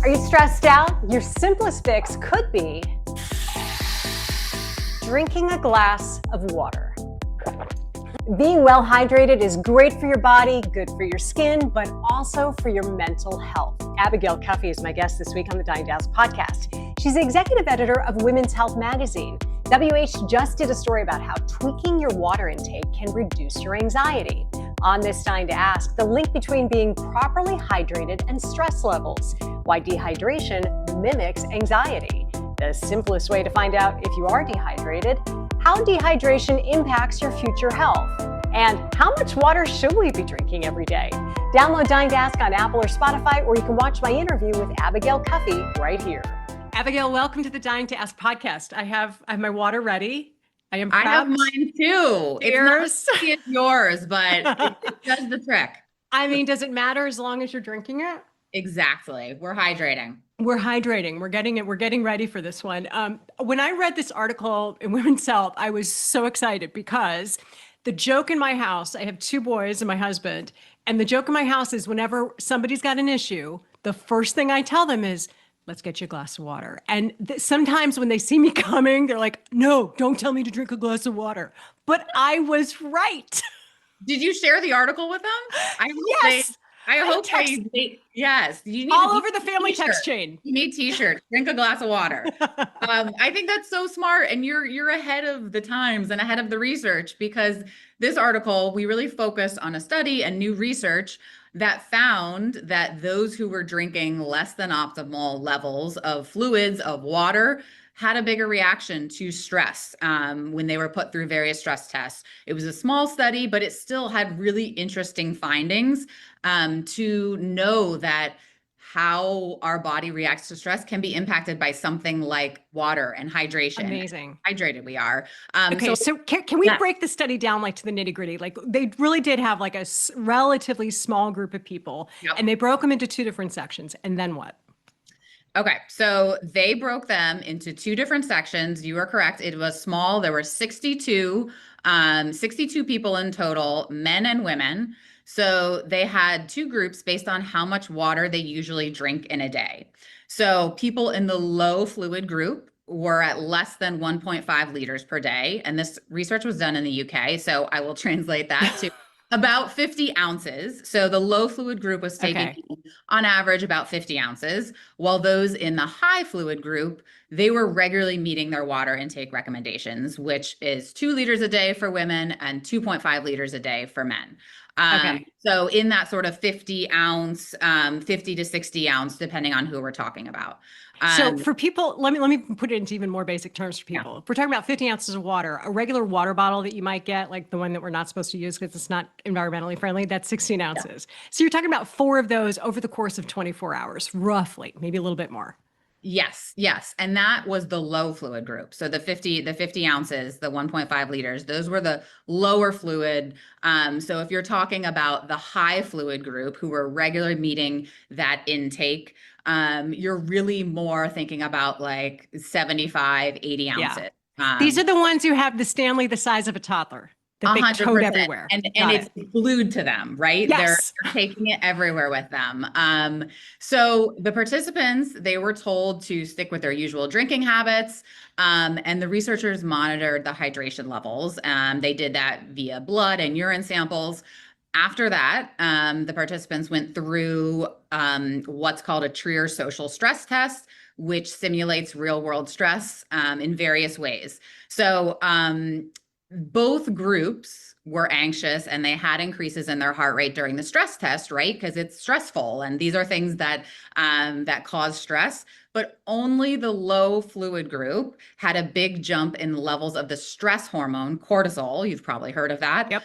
Are you stressed out? Your simplest fix could be drinking a glass of water. Being well hydrated is great for your body, good for your skin, but also for your mental health. Abigail Cuffey is my guest this week on the Dying to Ask podcast. She's the executive editor of Women's Health magazine. WH just did a story about how tweaking your water intake can reduce your anxiety. On this Dying to Ask, the link between being properly hydrated and stress levels, why dehydration mimics anxiety, the simplest way to find out if you are dehydrated, how dehydration impacts your future health, and how much water should we be drinking every day? Download Dying to Ask on Apple or Spotify, or you can watch my interview with Abigail Cuffey right here. Abigail, welcome to the Dying to Ask podcast. I have my water ready. I have mine too. It's not it's yours, but it does the trick. I mean, does it matter as long as you're drinking it? Exactly. We're hydrating. We're hydrating. We're getting ready for this one. When I read this article in Women's Health, I was so excited because the joke in my house, I have two boys and my husband, and the joke in my house is whenever somebody's got an issue, the first thing I tell them is, let's get you a glass of water. And sometimes when they see me coming, they're like, no, don't tell me to drink a glass of water. But I was right. Did you share the article with them? Yes. I hope yes. You need all over the family text chain. You need t-shirts. Drink a glass of water. I think that's so smart, and you're ahead of the times and ahead of the research, because this article, we really focused on a study and new research that found that those who were drinking less than optimal levels of fluids, of water, had a bigger reaction to stress when they were put through various stress tests. It was a small study, but it still had really interesting findings to know that how our body reacts to stress can be impacted by something like water and hydration. Amazing. Hydrated we are. Okay, so can we break the study down like to the nitty gritty? Like they really did have like a relatively small group of people, and they broke them into two different sections. And then what? Okay, so they broke them into two different sections. You are correct. It was small. There were 62 people in total, men and women. So they had two groups based on how much water they usually drink in a day. So people in the low fluid group were at less than 1.5 liters per day. And this research was done in the UK. So I will translate that to about 50 ounces. So the low fluid group was taking on average about 50 ounces, while those in the high fluid group, they were regularly meeting their water intake recommendations, which is 2 liters a day for women and 2.5 liters a day for men. So in that sort of 50 to 60 ounce, depending on who we're talking about. So for people, let me put it into even more basic terms for people. If we're talking about 50 ounces of water, a regular water bottle that you might get, like the one that we're not supposed to use because it's not environmentally friendly, that's 16 ounces. So you're talking about 4 of those over the course of 24 hours, roughly, maybe a little bit more. Yes. And that was the low fluid group. So the 50 ounces, the 1.5 liters, those were the lower fluid. So if you're talking about the high fluid group who were regularly meeting that intake, you're really more thinking about like 75, 80 ounces. These are the ones who have the Stanley the size of a toddler. That they tote everywhere. And it's glued to them, right? Yes. They're taking it everywhere with them. So the participants, they were told to stick with their usual drinking habits. And the researchers monitored the hydration levels. They did that via blood and urine samples. After that, the participants went through what's called a Trier social stress test, which simulates real world stress in various ways. So both groups were anxious and they had increases in their heart rate during the stress test, right? Because it's stressful. And these are things that cause stress. But only the low fluid group had a big jump in levels of the stress hormone, cortisol. You've probably heard of that,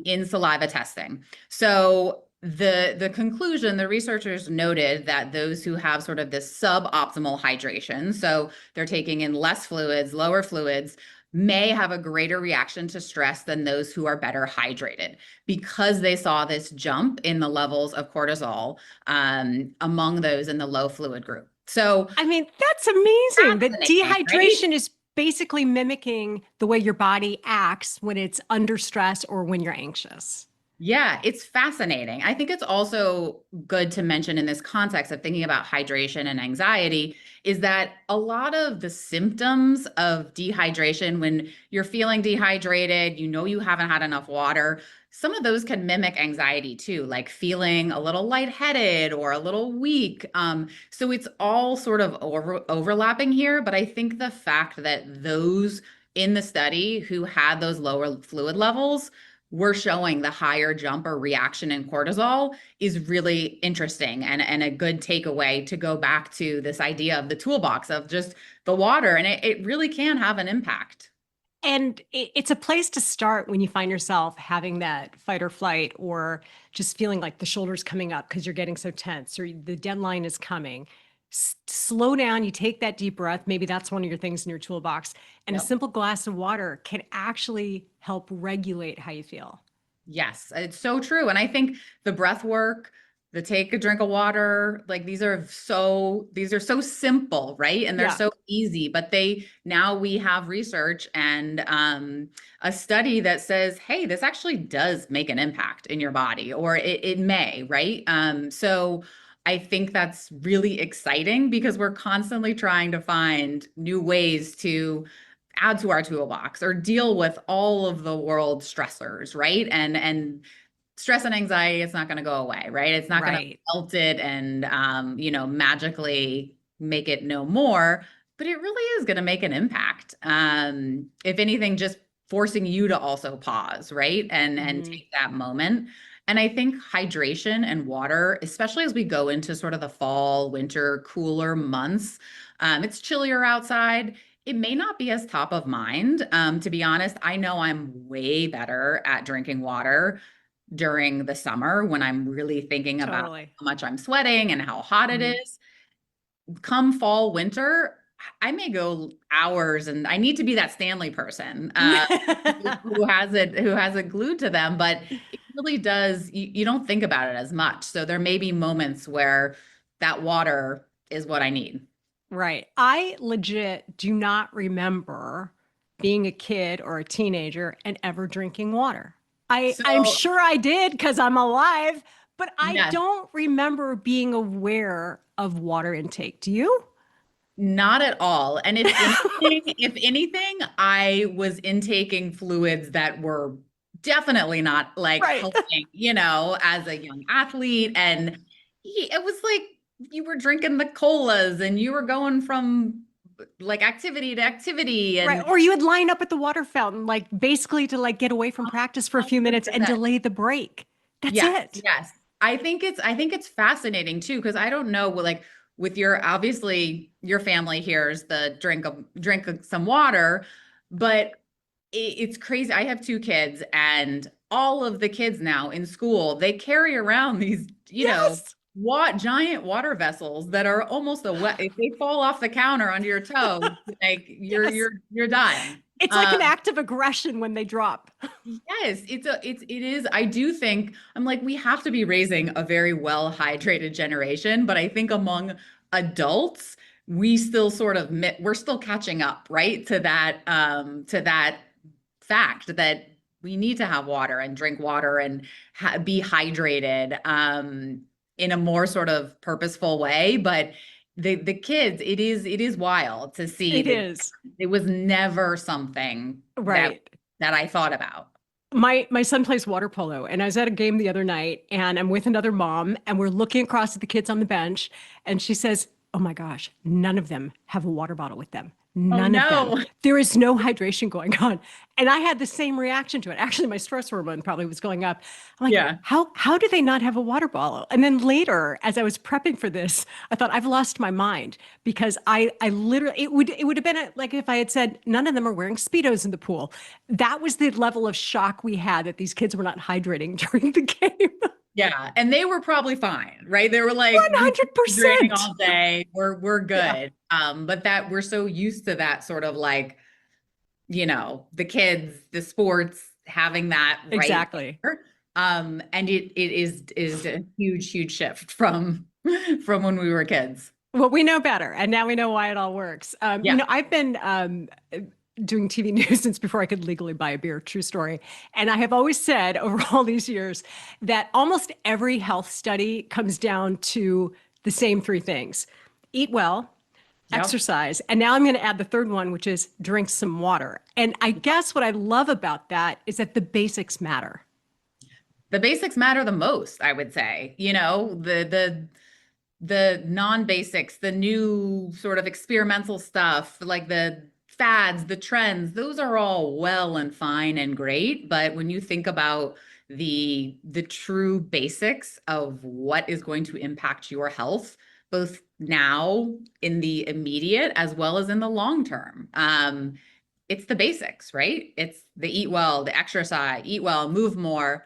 in saliva testing. So the conclusion, the researchers noted that those who have sort of this suboptimal hydration, so they're taking in less fluids, lower fluids, may have a greater reaction to stress than those who are better hydrated, because they saw this jump in the levels of cortisol among those in the low fluid group. So, I mean, that's amazing. That dehydration is basically mimicking the way your body acts when it's under stress or when you're anxious. Yeah, it's fascinating. I think it's also good to mention in this context of thinking about hydration and anxiety is that a lot of the symptoms of dehydration, when you're feeling dehydrated, you know you haven't had enough water, some of those can mimic anxiety too, like feeling a little lightheaded or a little weak. So it's all sort of overlapping here. But I think the fact that those in the study who had those lower fluid levels we're showing the higher jump or reaction in cortisol is really interesting and a good takeaway to go back to this idea of the toolbox of just the water. And it really can have an impact. And it's a place to start when you find yourself having that fight or flight, or just feeling like the shoulders coming up because you're getting so tense or the deadline is coming. Slow down, you take that deep breath. Maybe that's one of your things in your toolbox. And a Yep. simple glass of water can actually help regulate how you feel. Yes, it's so true. And I think the breath work, the take a drink of water, like these are so simple, right? And they're Yeah. so easy, but they now we have research and a study that says, hey, this actually does make an impact in your body, or it may, right? So I think that's really exciting because we're constantly trying to find new ways to add to our toolbox or deal with all of the world stressors, right? And stress and anxiety, it's not going to go away, right? It's not going to Right. melt it and magically make it no more, but it really is going to make an impact. If anything, just forcing you to also pause, right? And Mhm. take that moment. And I think hydration and water, especially as we go into sort of the fall, winter, cooler months, it's chillier outside. It may not be as top of mind. To be honest, I know I'm way better at drinking water during the summer when I'm really thinking about Totally. how much I'm sweating and how hot it Mhm. is. Come fall, winter, I may go hours and I need to be that Stanley person who has it glued to them, but it really does, you don't think about it as much. So there may be moments where that water is what I need. Right. I legit do not remember being a kid or a teenager and ever drinking water. I'm So sure I did because I'm alive, but I yes, don't remember being aware of water intake. Do you? not at all. And if anything, I was intaking fluids that were definitely not like Right. helping, as a young athlete. And it was like you were drinking the colas and you were going from like activity to activity Right. and Or you would line up at the water fountain, like basically to like get away from practice for a few minutes and 100%. delay the break. That's Yes, it. yes. I think it's fascinating too, because I don't know, well, like with your obviously your family here's the drink of some water, but it's crazy. I have two kids, and all of the kids now in school, they carry around these, Yes. what giant water vessels that are almost a wet. If they fall off the counter onto your toe, like you're Yes. you're you're done. It's like an act of aggression when they drop. Yes, it is. I do think I'm like, we have to be raising a very well hydrated generation, but I think among adults, we still sort of we're still catching up, right? To that fact that we need to have water and drink water and be hydrated in a more sort of purposeful way. But the kids, it is wild to see It that is. it was never something that Right. that I thought about. My son plays water polo, and I was at a game the other night, and I'm with another mom, and we're looking across at the kids on the bench, and she says, "Oh my gosh, none of them have a water bottle with them. Oh None of them. no. There is no hydration going on." And I had the same reaction to it. Actually, my stress hormone probably was going up. I'm like, Yeah. how do they not have a water bottle? And then later, as I was prepping for this, I thought I've lost my mind because I literally it would have been like if I had said none of them are wearing Speedos in the pool. That was the level of shock we had that these kids were not hydrating during the game. Yeah. And they were probably fine, right? They were like, we've been hydrating 100%. all day. We're Yeah, good. But that we're so used to that sort of like, the kids, the sports, having that right exactly. there. And it is a huge, huge shift from from when we were kids. Well, we know better, and now we know why it all works. Yeah. I've been doing TV news since before I could legally buy a beer, true story. And I have always said over all these years that almost every health study comes down to the same three things: eat well, Yep. exercise. And now I'm going to add the third one, which is drink some water. And I guess what I love about that is that the basics matter. The basics matter the most, I would say. The non-basics, the new sort of experimental stuff, like the fads, the trends, those are all well and fine and great. But when you think about the true basics of what is going to impact your health, both now in the immediate as well as in the long term, it's the basics, right? It's the eat well, the exercise, eat well, move more,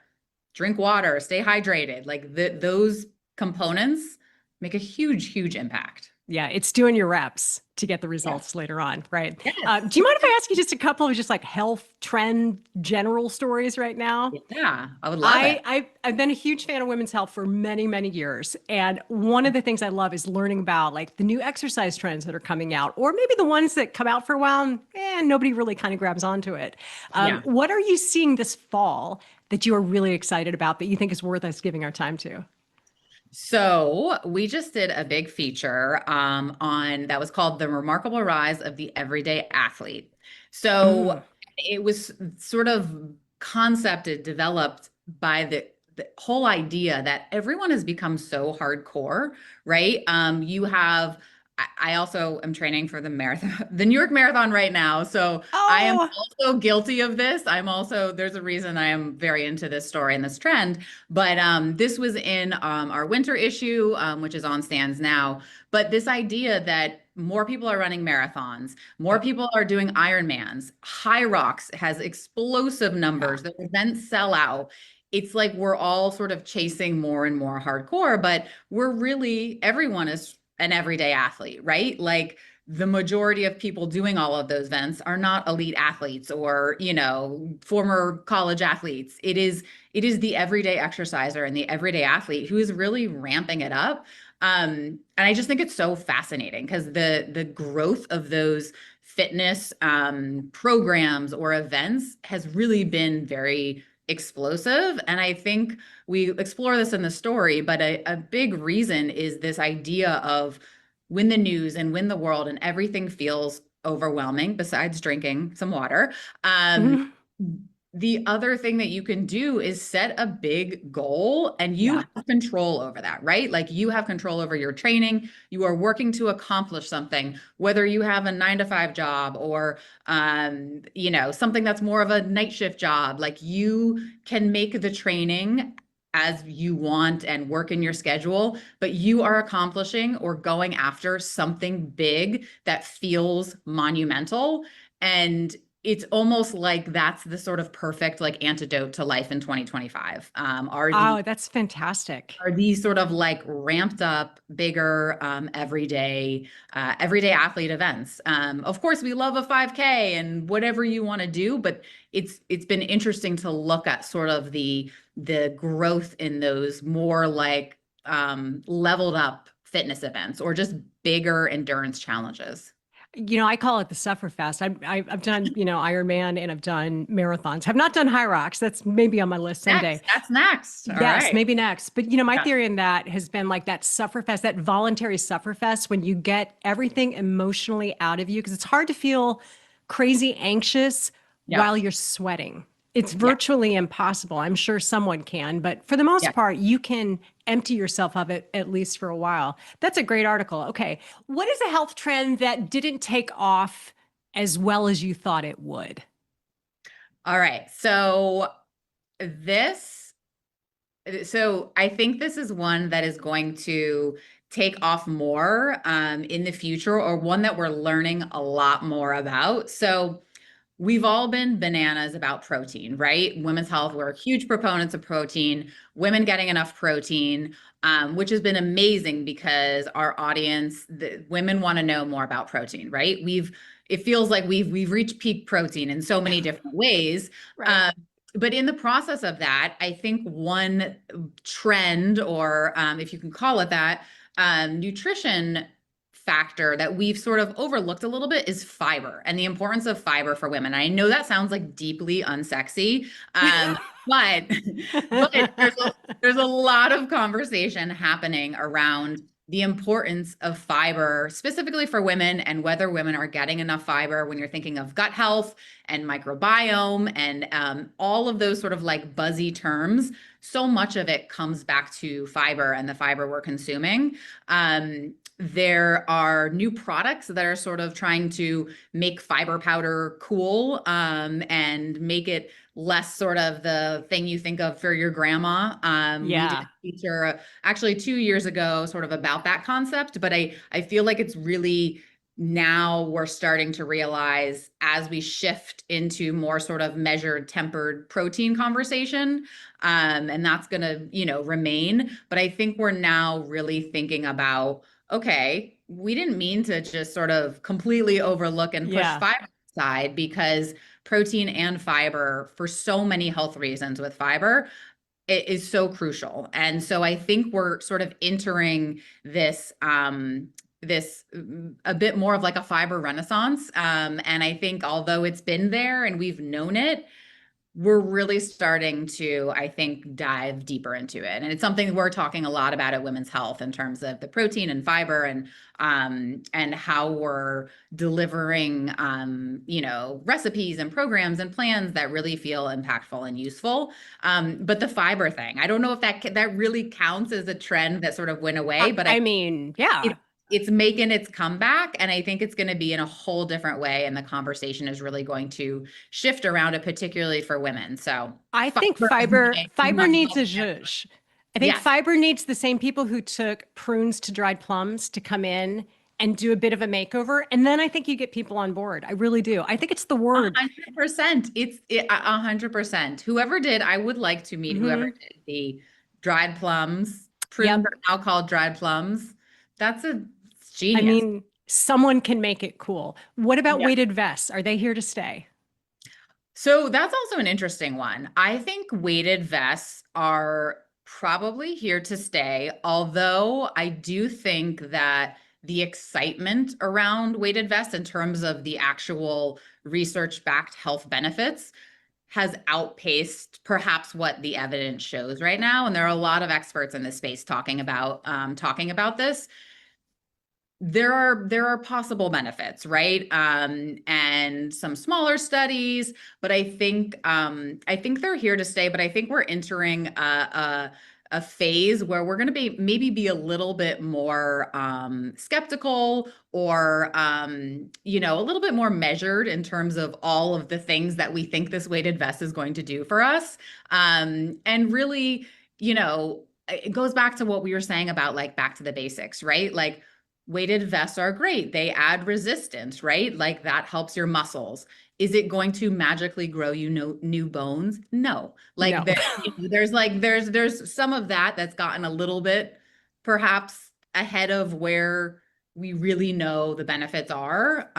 drink water, stay hydrated. Like those components make a huge, huge impact. Yeah, it's doing your reps to get the Yeah. results later on, right? Yes. Do you mind if I ask you just a couple of just like health trend general stories right now? Yeah, I would love it. I've been a huge fan of women's health for many, many years. And one of the things I love is learning about like the new exercise trends that are coming out, or maybe the ones that come out for a while and nobody really kind of grabs onto it. Yeah. What are you seeing this fall that you are really excited about that you think is worth us giving our time to? So we just did a big feature on that was called The Remarkable Rise of the Everyday Athlete. So Mm. it was sort of concepted, developed by the whole idea that everyone has become so hardcore, right? You have, I also am training for the marathon, the New York Marathon right now. So I am Oh, also guilty of this. I'm also, there's a reason I am very into this story and this trend. But this was in our winter issue, which is on stands now. But this idea that more people are running marathons, more yep. people are doing Ironmans. High Rocks has explosive Yeah. numbers. The events sell out. It's like we're all sort of chasing more and more hardcore, but we're really, everyone is an everyday athlete, right? Like the majority of people doing all of those events are not elite athletes or, former college athletes. It is the everyday exerciser and the everyday athlete who is really ramping it up. And I just think it's so fascinating because the growth of those fitness programs or events has really been very explosive. And I think we explore this in the story, but a big reason is this idea of when the news and when the world and everything feels overwhelming, besides drinking some water, um, Mhm. the other thing that you can do is set a big goal and you Yeah. have control over that, right? Like you have control over your training. You are working to accomplish something, whether you have a 9 to 5 job or, something that's more of a night shift job. Like you can make the training as you want and work in your schedule, but you are accomplishing or going after something big that feels monumental. And it's almost like that's the sort of perfect like antidote to life in 2025. Oh, that's fantastic. Are these sort of like ramped up, bigger, everyday athlete events? Of course, we love a 5K and whatever you want to do, but it's been interesting to look at sort of the growth in those more like leveled up fitness events or just bigger endurance challenges. I call it the Suffer Fest. I've done, Ironman and I've done marathons. Have not done High Rocks. That's maybe on my list someday. Next, that's next. All Yes, right. maybe next. But my Yeah. theory in that has been like that Suffer Fest, that voluntary Suffer Fest, when you get everything emotionally out of you, because it's hard to feel crazy anxious Yeah. while you're sweating. It's Yeah. virtually impossible. I'm sure someone can, but for the most Yeah. part, you can empty yourself of it at least for a while. That's a great article. Okay. What is a health trend that didn't take off as well as you thought it would? All right. This, so I think this is one that is going to take off more in the future, or one that we're learning a lot more about. So we've all been bananas about protein, right? Women's health, we're huge proponents of protein, women getting enough protein, which has been amazing because our audience, the women want to know more about protein, right? It feels like we've reached peak protein in so many different ways. Right. But in the process of that, I think one trend, or if you can call it that, nutrition factor that we've sort of overlooked a little bit is fiber and the importance of fiber for women. I know that sounds like deeply unsexy, but there's a lot of conversation happening around the importance of fiber, specifically for women, and whether women are getting enough fiber when you're thinking of gut health and microbiome and all of those sort of like buzzy terms. So much of it comes back to fiber and the fiber we're consuming. There are new products that are sort of trying to make fiber powder cool and make it less sort of the thing you think of for your grandma. We did a feature actually 2 years ago sort of about that concept, but I feel like it's really now we're starting to realize as we shift into more sort of measured tempered protein conversation, and that's going to, remain. But I think we're now really thinking about, okay, we didn't mean to just sort of completely overlook and push fiber aside, because protein and fiber, for so many health reasons with fiber, it is so crucial. And so I think we're sort of entering this a bit more of like a fiber renaissance. And I think although it's been there and we've known it, we're really starting to, I think, dive deeper into it. And it's something we're talking a lot about at Women's Health in terms of the protein and fiber and how we're delivering, recipes and programs and plans that really feel impactful and useful. But the fiber thing, I don't know if that really counts as a trend that sort of went away, but I mean, yeah. It's making its comeback, and I think it's going to be in a whole different way, and the conversation is really going to shift around it, particularly for women. So I think fiber needs a zhuzh. I think fiber needs the same people who took prunes to dried plums to come in and do a bit of a makeover, and then I think you get people on board. I really do. I think it's the word. 100%. It's 100%. Whoever did, I would like to meet whoever did the dried plums, prunes are now called dried plums. That's a genius. I mean, someone can make it cool. What about weighted vests? Are they here to stay? So that's also an interesting one. I think weighted vests are probably here to stay, although I do think that the excitement around weighted vests in terms of the actual research-backed health benefits has outpaced perhaps what the evidence shows right now. And there are a lot of experts in this space talking about this. There are possible benefits, right? And some smaller studies, but I think they're here to stay. But I think we're entering a phase where we're going to maybe a little bit more skeptical or a little bit more measured in terms of all of the things that we think this weighted vest is going to do for us. And really, it goes back to what we were saying about like back to the basics, right? Like weighted vests are great. They add resistance, right? Like that helps your muscles. Is it going to magically grow you new bones? No. Like no. There's some of that's gotten a little bit perhaps ahead of where we really know the benefits are.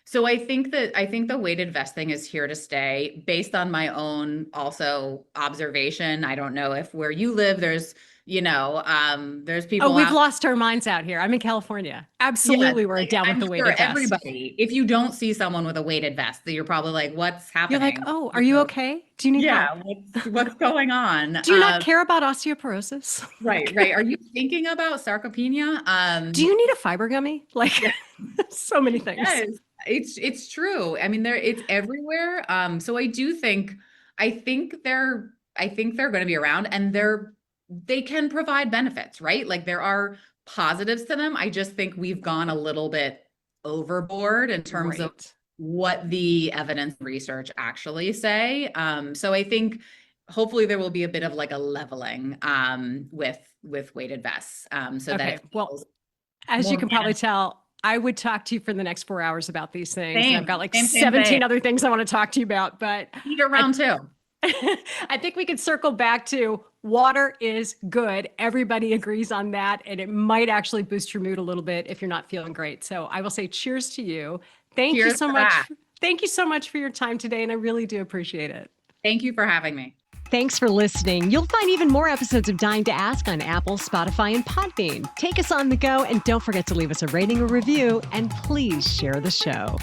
So I think the weighted vest thing is here to stay based on my own also observation. I don't know if where you live, there's people. Oh, we've lost our minds out here. I'm in California. Absolutely. We're down with the weighted vest. Everybody, if you don't see someone with a weighted vest, you're probably like, what's happening? You're like, oh, are you okay? Do you need help? What's going on? Do you not care about osteoporosis? Right. Are you thinking about sarcopenia? Do you need a fiber gummy? Like so many things. Yes, it's true. I mean, it's everywhere. So I think they're going to be around, and they can provide benefits, right? Like there are positives to them. I just think we've gone a little bit overboard in terms of what the evidence research actually say. So I think hopefully there will be a bit of like a leveling with weighted vests. As you can probably tell, I would talk to you for the next 4 hours about these things. I've got like 17 other things I want to talk to you about, but need a round two. I think we could circle back to water is good. Everybody agrees on that. And it might actually boost your mood a little bit if you're not feeling great. So I will say cheers to you. Thank you so much. Thank you so much for your time today. And I really do appreciate it. Thank you for having me. Thanks for listening. You'll find even more episodes of Dying to Ask on Apple, Spotify, and Podbean. Take us on the go, and don't forget to leave us a rating or review, and please share the show.